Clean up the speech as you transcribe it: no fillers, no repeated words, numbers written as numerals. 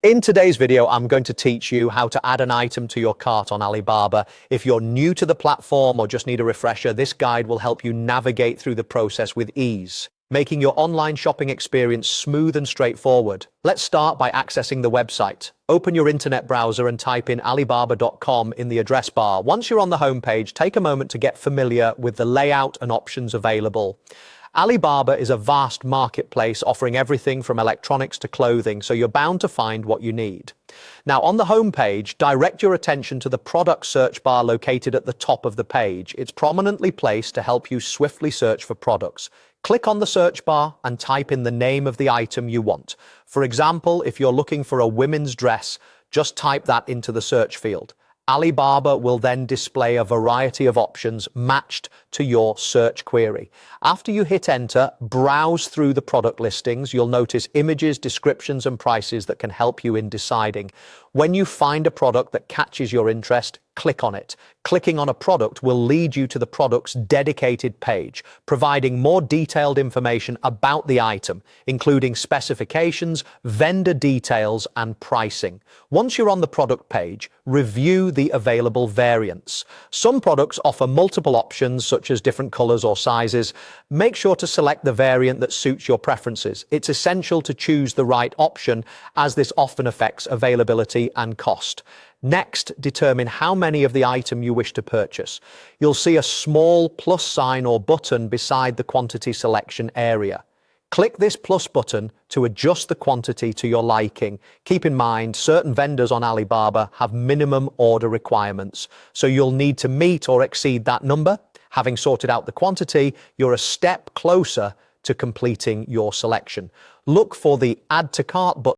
In today's video, I'm going to teach you how to add an item to your cart on Alibaba. If you're new to the platform or just need a refresher, this guide will help you navigate through the process with ease, making your online shopping experience smooth and straightforward. Let's start by accessing the website. Open your internet browser and type in alibaba.com in the address bar. Once you're on the homepage, take a moment to get familiar with the layout and options available. Alibaba is a vast marketplace offering everything from electronics to clothing, so you're bound to find what you need. Now, on the home page, direct your attention to the product search bar located at the top of the page. It's prominently placed to help you swiftly search for products. Click on the search bar and type in the name of the item you want. For example, if you're looking for a women's dress, just type that into the search field. Alibaba will then display a variety of options matched to your search query. After you hit enter, browse through the product listings. You'll notice images, descriptions, and prices that can help you in deciding. When you find a product that catches your interest, click on it. Clicking on a product will lead you to the product's dedicated page, providing more detailed information about the item, including specifications, vendor details, and pricing. Once you're on the product page, review the available variants. Some products offer multiple options, such as different colors or sizes. Make sure to select the variant that suits your preferences. It's essential to choose the right option, as this often affects availability and cost. Next, determine how many of the item you wish to purchase. You'll see a small plus sign or button beside the quantity selection area. Click this plus button to adjust the quantity to your liking. Keep in mind, certain vendors on Alibaba have minimum order requirements, so you'll need to meet or exceed that number. Having sorted out the quantity, you're a step closer to completing your selection. Look for the Add to Cart button